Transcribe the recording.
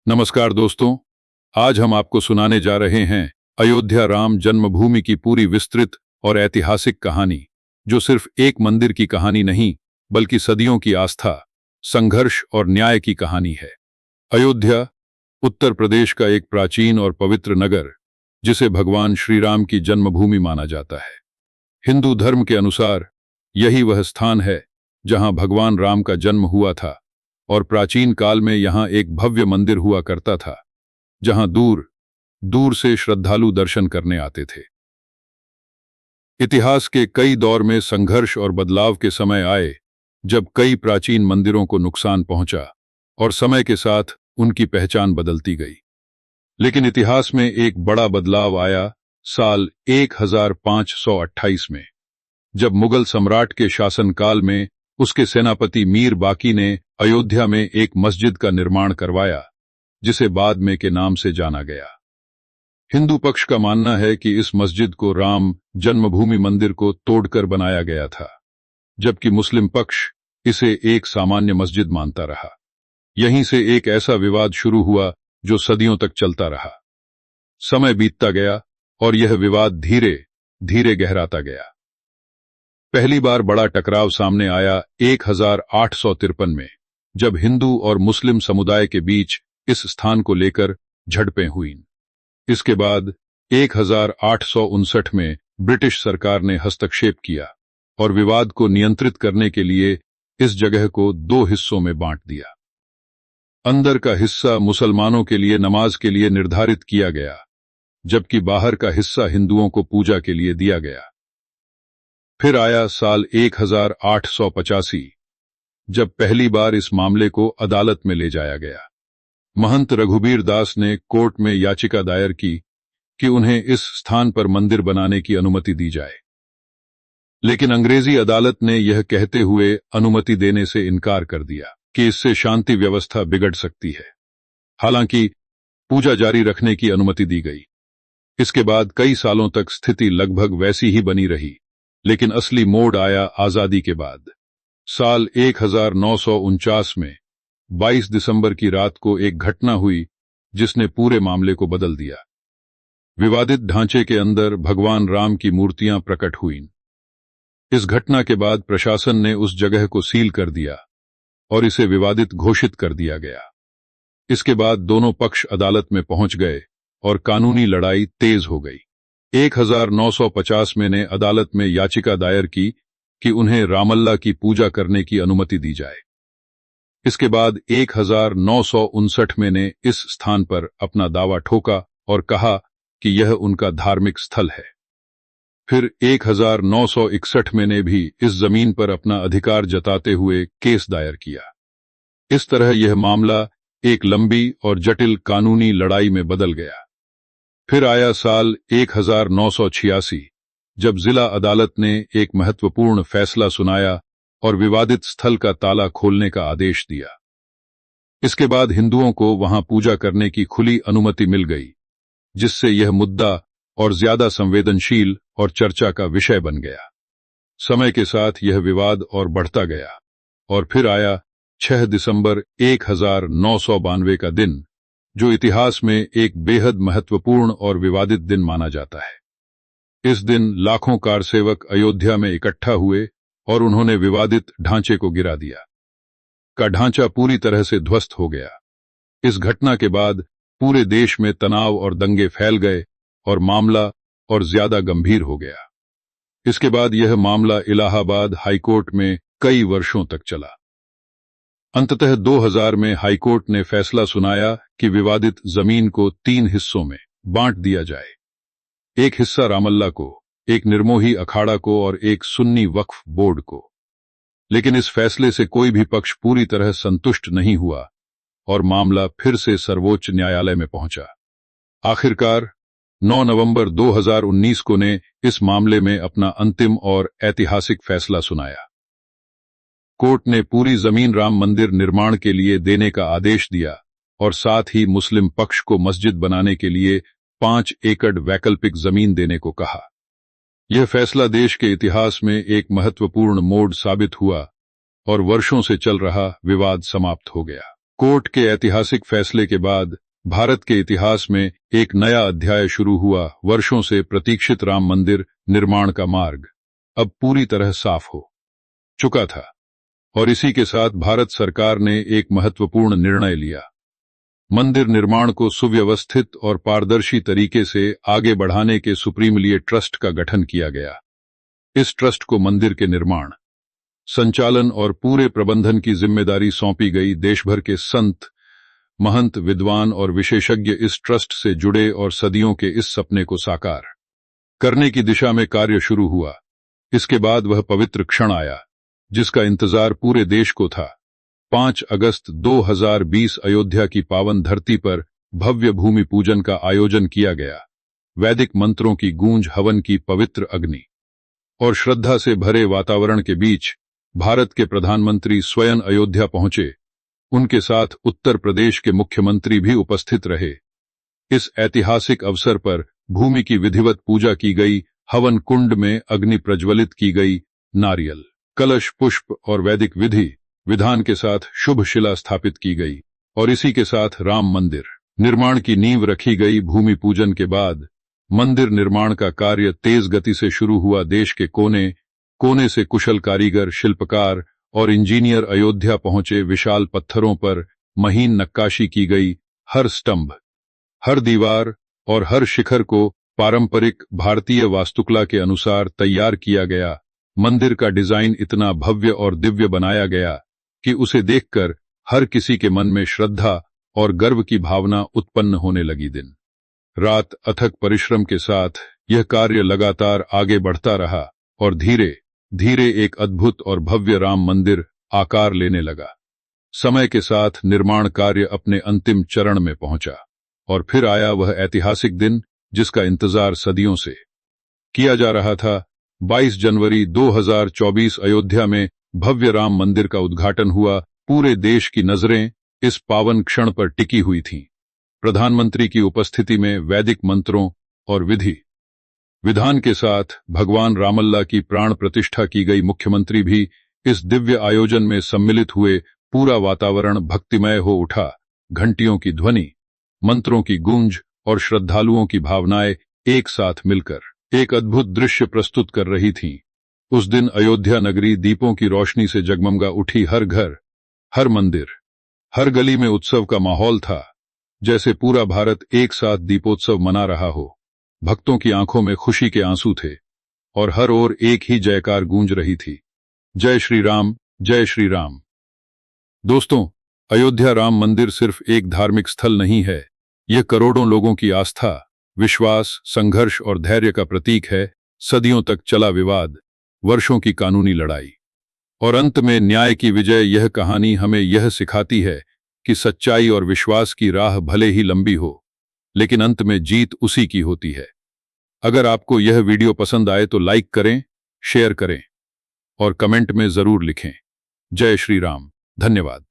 नमस्कार दोस्तों, आज हम आपको सुनाने जा रहे हैं अयोध्या राम जन्मभूमि की पूरी विस्तृत और ऐतिहासिक कहानी, जो सिर्फ एक मंदिर की कहानी नहीं बल्कि सदियों की आस्था, संघर्ष और न्याय की कहानी है। अयोध्या उत्तर प्रदेश का एक प्राचीन और पवित्र नगर, जिसे भगवान श्री राम की जन्मभूमि माना जाता है। हिंदू धर्म के अनुसार यही वह स्थान है जहां भगवान राम का जन्म हुआ था, और प्राचीन काल में यहां एक भव्य मंदिर हुआ करता था जहां दूर दूर से श्रद्धालु दर्शन करने आते थे। इतिहास के कई दौर में संघर्ष और बदलाव के समय आए, जब कई प्राचीन मंदिरों को नुकसान पहुंचा और समय के साथ उनकी पहचान बदलती गई। लेकिन इतिहास में एक बड़ा बदलाव आया साल 1528 में, जब मुगल सम्राट के शासनकाल में उसके सेनापति मीर बाकी ने अयोध्या में एक मस्जिद का निर्माण करवाया, जिसे बाद में के नाम से जाना गया। हिंदू पक्ष का मानना है कि इस मस्जिद को राम जन्मभूमि मंदिर को तोड़कर बनाया गया था, जबकि मुस्लिम पक्ष इसे एक सामान्य मस्जिद मानता रहा। यहीं से एक ऐसा विवाद शुरू हुआ जो सदियों तक चलता रहा। समय बीतता गया और यह विवाद धीरे धीरे गहराता गया। पहली बार बड़ा टकराव सामने आया 1853 में, जब हिंदू और मुस्लिम समुदाय के बीच इस स्थान को लेकर झड़पें हुईं। इसके बाद 1859 में ब्रिटिश सरकार ने हस्तक्षेप किया और विवाद को नियंत्रित करने के लिए इस जगह को दो हिस्सों में बांट दिया। अंदर का हिस्सा मुसलमानों के लिए नमाज के लिए निर्धारित किया गया, जबकि बाहर का हिस्सा हिंदुओं को पूजा के लिए दिया गया। फिर आया साल 1885, जब पहली बार इस मामले को अदालत में ले जाया गया। महंत रघुबीर दास ने कोर्ट में याचिका दायर की कि उन्हें इस स्थान पर मंदिर बनाने की अनुमति दी जाए, लेकिन अंग्रेजी अदालत ने यह कहते हुए अनुमति देने से इनकार कर दिया कि इससे शांति व्यवस्था बिगड़ सकती है। हालांकि पूजा जारी रखने की अनुमति दी गई। इसके बाद कई सालों तक स्थिति लगभग वैसी ही बनी रही, लेकिन असली मोड़ आया आजादी के बाद। साल 1949 में 22 दिसंबर की रात को एक घटना हुई जिसने पूरे मामले को बदल दिया। विवादित ढांचे के अंदर भगवान राम की मूर्तियां प्रकट हुईं। इस घटना के बाद प्रशासन ने उस जगह को सील कर दिया और इसे विवादित घोषित कर दिया गया। इसके बाद दोनों पक्ष अदालत में पहुंच गए और कानूनी लड़ाई तेज हो गई। 1950 में ने अदालत में याचिका दायर की कि उन्हें रामलला की पूजा करने की अनुमति दी जाए। इसके बाद 1959 में ने इस स्थान पर अपना दावा ठोका और कहा कि यह उनका धार्मिक स्थल है। फिर 1961 में ने भी इस जमीन पर अपना अधिकार जताते हुए केस दायर किया। इस तरह यह मामला एक लंबी और जटिल कानूनी लड़ाई में बदल गया। फिर आया साल 1986, जब जिला अदालत ने एक महत्वपूर्ण फैसला सुनाया और विवादित स्थल का ताला खोलने का आदेश दिया। इसके बाद हिंदुओं को वहां पूजा करने की खुली अनुमति मिल गई, जिससे यह मुद्दा और ज्यादा संवेदनशील और चर्चा का विषय बन गया। समय के साथ यह विवाद और बढ़ता गया और फिर आया 6 दिसंबर 1992 का दिन, जो इतिहास में एक बेहद महत्वपूर्ण और विवादित दिन माना जाता है। इस दिन लाखों कारसेवक अयोध्या में इकट्ठा हुए और उन्होंने विवादित ढांचे को गिरा दिया। का ढांचा पूरी तरह से ध्वस्त हो गया। इस घटना के बाद पूरे देश में तनाव और दंगे फैल गए और मामला और ज्यादा गंभीर हो गया। इसके बाद यह मामला इलाहाबाद हाईकोर्ट में कई वर्षों तक चला। अंततः 2000 में हाईकोर्ट ने फैसला सुनाया कि विवादित जमीन को 3 हिस्सों में बांट दिया जाए। एक हिस्सा रामलला को, एक निर्मोही अखाड़ा को और एक सुन्नी वक्फ बोर्ड को। लेकिन इस फैसले से कोई भी पक्ष पूरी तरह संतुष्ट नहीं हुआ और मामला फिर से सर्वोच्च न्यायालय में पहुंचा। आखिरकार 9 नवंबर 2019 को ने इस मामले में अपना अंतिम और ऐतिहासिक फैसला सुनाया। कोर्ट ने पूरी जमीन राम मंदिर निर्माण के लिए देने का आदेश दिया और साथ ही मुस्लिम पक्ष को मस्जिद बनाने के लिए 5 एकड़ वैकल्पिक जमीन देने को कहा। यह फैसला देश के इतिहास में एक महत्वपूर्ण मोड़ साबित हुआ और वर्षों से चल रहा विवाद समाप्त हो गया। कोर्ट के ऐतिहासिक फैसले के बाद भारत के इतिहास में एक नया अध्याय शुरू हुआ। वर्षों से प्रतीक्षित राम मंदिर निर्माण का मार्ग अब पूरी तरह साफ हो चुका था और इसी के साथ भारत सरकार ने एक महत्वपूर्ण निर्णय लिया। मंदिर निर्माण को सुव्यवस्थित और पारदर्शी तरीके से आगे बढ़ाने के सुप्रीमलीय ट्रस्ट का गठन किया गया। इस ट्रस्ट को मंदिर के निर्माण, संचालन और पूरे प्रबंधन की जिम्मेदारी सौंपी गई। देश भर के संत, महंत, विद्वान और विशेषज्ञ इस ट्रस्ट से जुड़े और सदियों के इस सपने को साकार करने की दिशा में कार्य शुरू हुआ। इसके बाद वह पवित्र क्षण आया जिसका इंतजार पूरे देश को था। 5 अगस्त 2020 अयोध्या की पावन धरती पर भव्य भूमि पूजन का आयोजन किया गया। वैदिक मंत्रों की गूंज, हवन की पवित्र अग्नि और श्रद्धा से भरे वातावरण के बीच भारत के प्रधानमंत्री स्वयं अयोध्या पहुंचे। उनके साथ उत्तर प्रदेश के मुख्यमंत्री भी उपस्थित रहे। इस ऐतिहासिक अवसर पर भूमि की विधिवत पूजा की गई। हवन कुंड में अग्नि प्रज्वलित की गई। नारियल, कलश, पुष्प और वैदिक विधि विधान के साथ शुभ शिला स्थापित की गई और इसी के साथ राम मंदिर निर्माण की नींव रखी गई। भूमि पूजन के बाद मंदिर निर्माण का कार्य तेज गति से शुरू हुआ। देश के कोने कोने से कुशल कारीगर, शिल्पकार और इंजीनियर अयोध्या पहुंचे। विशाल पत्थरों पर महीन नक्काशी की गई। हर स्तंभ, हर दीवार और हर शिखर को पारंपरिक भारतीय वास्तुकला के अनुसार तैयार किया गया। मंदिर का डिजाइन इतना भव्य और दिव्य बनाया गया कि उसे देखकर हर किसी के मन में श्रद्धा और गर्व की भावना उत्पन्न होने लगी। दिन रात अथक परिश्रम के साथ यह कार्य लगातार आगे बढ़ता रहा और धीरे धीरे एक अद्भुत और भव्य राम मंदिर आकार लेने लगा। समय के साथ निर्माण कार्य अपने अंतिम चरण में पहुंचा और फिर आया वह ऐतिहासिक दिन जिसका इंतजार सदियों से किया जा रहा था। 22 जनवरी 2024 अयोध्या में भव्य राम मंदिर का उद्घाटन हुआ। पूरे देश की नजरें इस पावन क्षण पर टिकी हुई थीं। प्रधानमंत्री की उपस्थिति में वैदिक मंत्रों और विधि विधान के साथ भगवान रामलला की प्राण प्रतिष्ठा की गई। मुख्यमंत्री भी इस दिव्य आयोजन में सम्मिलित हुए। पूरा वातावरण भक्तिमय हो उठा। घंटियों की ध्वनि, मंत्रों की गूंज और श्रद्धालुओं की भावनाएं एक साथ मिलकर एक अद्भुत दृश्य प्रस्तुत कर रही थीं। उस दिन अयोध्या नगरी दीपों की रोशनी से जगमगा उठी। हर घर, हर मंदिर, हर गली में उत्सव का माहौल था, जैसे पूरा भारत एक साथ दीपोत्सव मना रहा हो। भक्तों की आंखों में खुशी के आंसू थे और हर ओर एक ही जयकार गूंज रही थी, जय श्री राम, जय श्री राम। दोस्तों, अयोध्या राम मंदिर सिर्फ एक धार्मिक स्थल नहीं है, यह करोड़ों लोगों की आस्था, विश्वास, संघर्ष और धैर्य का प्रतीक है। सदियों तक चला विवाद, वर्षों की कानूनी लड़ाई और अंत में न्याय की विजय। यह कहानी हमें यह सिखाती है कि सच्चाई और विश्वास की राह भले ही लंबी हो, लेकिन अंत में जीत उसी की होती है। अगर आपको यह वीडियो पसंद आए तो लाइक करें, शेयर करें और कमेंट में जरूर लिखें, जय श्री राम। धन्यवाद।